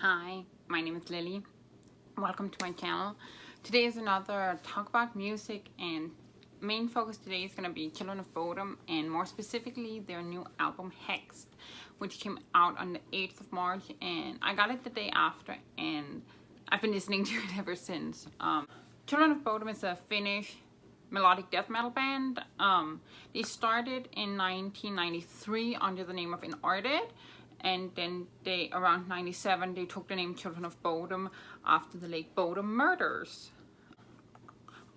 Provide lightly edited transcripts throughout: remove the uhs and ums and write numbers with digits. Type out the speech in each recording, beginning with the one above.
Hi, my name is Lily. Welcome to my channel. Today is another talk about music, and main focus today is going to be Children of Bodom, and more specifically their new album Hexed, which came out on the 8th of March, and I got it the day after, and I've been listening to it ever since. Children of Bodom is a Finnish melodic death metal band. They started in 1993 under the name of Inorded, and then around 97 they took the name Children of Bodom after the Lake Bodom murders.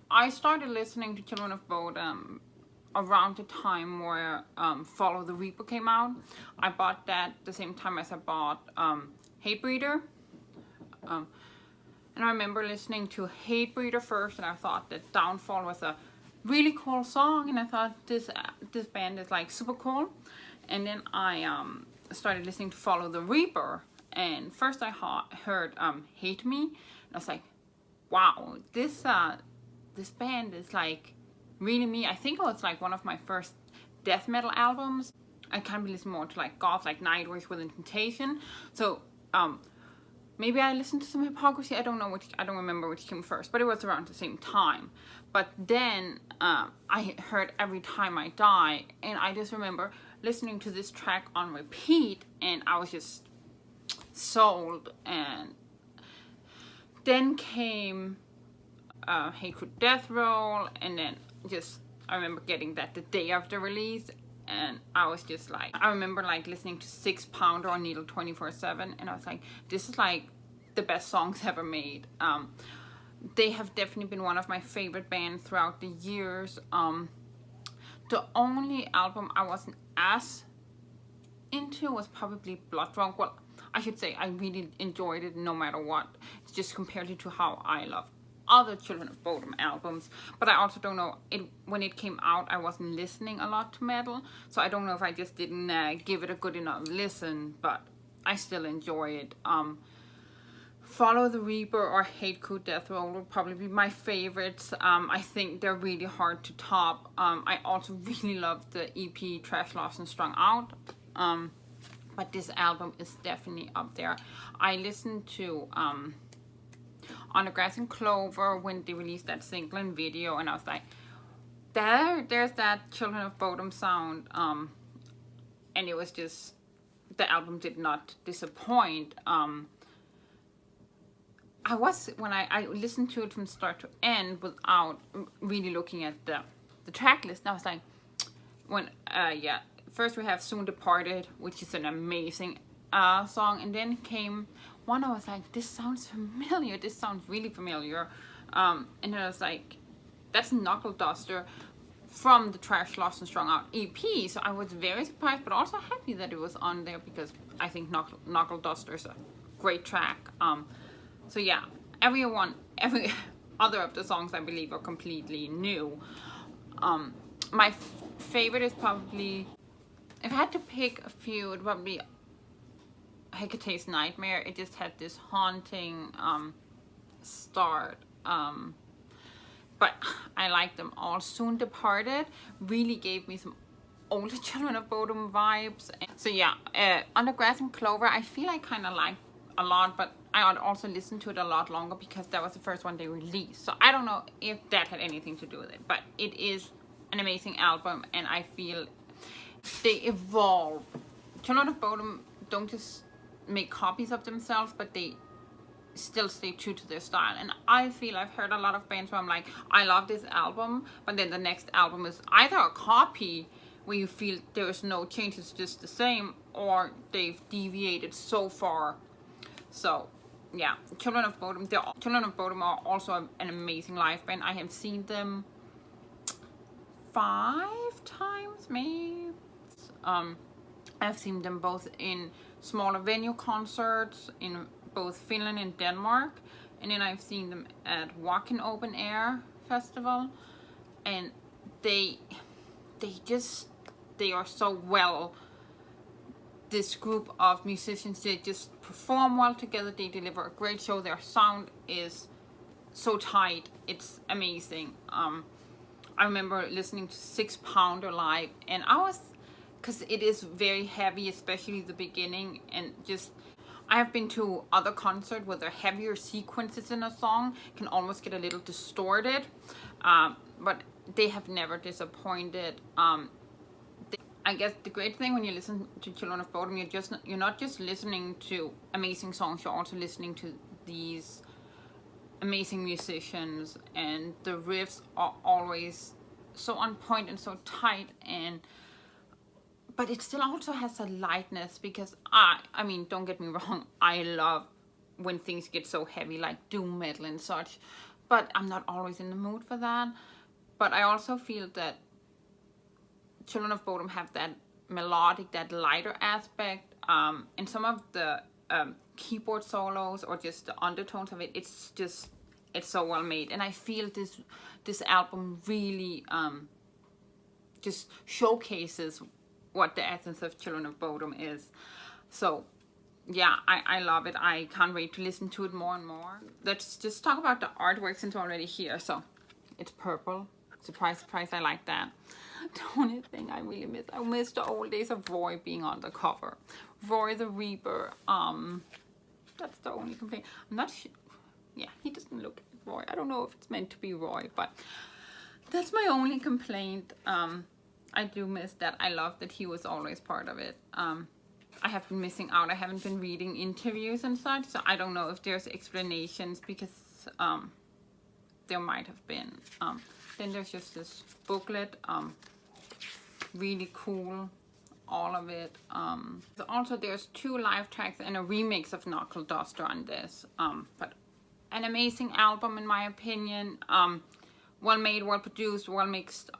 I started listening to Children of Bodom around the time where Follow the Reaper came out. I bought that the same time as I bought Hatebreeder. And I remember listening to Hatebreeder first, and I thought that Downfall was a really cool song, and I thought this band is like super cool. And then I started listening to Follow the Reaper, and first I heard Hate Me, and I was like, wow, this band is like really me. I think it was like one of my first death metal albums. I kind of listen more to like goth, like Nightwish with Temptation. So maybe I listened to some Hypocrisy. I don't remember which came first, but it was around the same time. But then I heard Every Time I Die, and I just remember listening to this track on repeat, and I was just sold. And then came Hatred Death Roll, and then I remember getting that the day after release, and I was just like, I remember like listening to 6 Pounder on Needle 24/7, and I was like, this is like the best songs ever made. They have definitely been one of my favorite bands throughout the years. The only album I wasn't as into was probably Blood Drunk. Well, I should say I really enjoyed it no matter what. It's just compared it to how I love other Children of Bodom albums. But I also don't know, when it came out I wasn't listening a lot to metal, so I don't know if I just didn't give it a good enough listen, but I still enjoy it. Follow the Reaper or Hatred Death Roll will probably be my favorites. I think they're really hard to top. I also really love the EP Trash Lost and Strung Out, but this album is definitely up there. I listened to On the Grass and Clover when they released that single and video, and I was like, there's that Children of Bodom sound, and it was just, the album did not disappoint. When I listened to it from start to end without really looking at the track list, and I was like, first we have Soon Departed, which is an amazing song, and then came one I was like, this sounds familiar, this sounds really familiar, and then I was like, that's Knuckle Duster from the Trash Lost and Strung Out EP. So I was very surprised, but also happy that it was on there, because I think Knuckle Duster is a great track. So yeah, every other of the songs I believe are completely new. My favorite is probably, if I had to pick a few, it would probably be Hecate's Nightmare. It just had this haunting start, but I like them all. Soon Departed really gave me some older Children of Bodom vibes. So yeah, On the Grass and Clover I feel I kind of like a lot, but I would also listen to it a lot longer because that was the first one they released. So I don't know if that had anything to do with it, but it is an amazing album, and I feel they evolve. Children of Bodom don't just make copies of themselves, but they still stay true to their style. And I feel I've heard a lot of bands where I'm like, I love this album, but then the next album is either a copy where you feel there is no change, it's just the same, or they've deviated so far. So yeah, Children of Bodom are also an amazing live band. I have seen them 5 times maybe. I've seen them both in smaller venue concerts in both Finland and Denmark, and then I've seen them at Wacken Open Air Festival, and they are so well, this group of musicians, they just perform well together, they deliver a great show, their sound is so tight, it's amazing. I remember listening to 6 Pounder live, and because it is very heavy, especially the beginning, and just I have been to other concerts where the heavier sequences in a song can almost get a little distorted, but they have never disappointed. I guess the great thing when you listen to Children of Bodom, you're not just listening to amazing songs, you're also listening to these amazing musicians, and the riffs are always so on point and so tight, but it still also has a lightness, because I mean, don't get me wrong, I love when things get so heavy like doom metal and such, but I'm not always in the mood for that. But I also feel that Children of Bodom have that melodic, that lighter aspect, and some of the keyboard solos or just the undertones of it, it's so well made. And I feel this album really just showcases what the essence of Children of Bodom is. So yeah, I love it. I can't wait to listen to it more and more. Let's just talk about the artwork since we're already here. So it's purple. Surprise, surprise, I like that. The only thing I really miss, I miss the old days of Roy being on the cover. Roy the Reaper. That's the only complaint. I'm not sure. Yeah, he doesn't look like Roy. I don't know if it's meant to be Roy, but that's my only complaint. I do miss that. I love that he was always part of it. I have been missing out. I haven't been reading interviews and such, so I don't know if there's explanations, because there might have been. Then there's just this booklet, really cool, all of it. Also, there's 2 live tracks and a remix of Knuckle Duster on this. But an amazing album in my opinion. Well made, well produced, well mixed.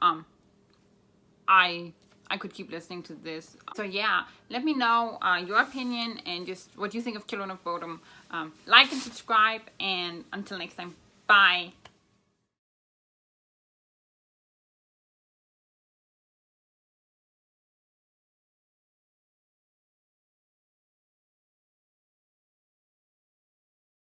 I could keep listening to this. So yeah, let me know your opinion and just what you think of Children of Bodom. Like and subscribe, and until next time, bye.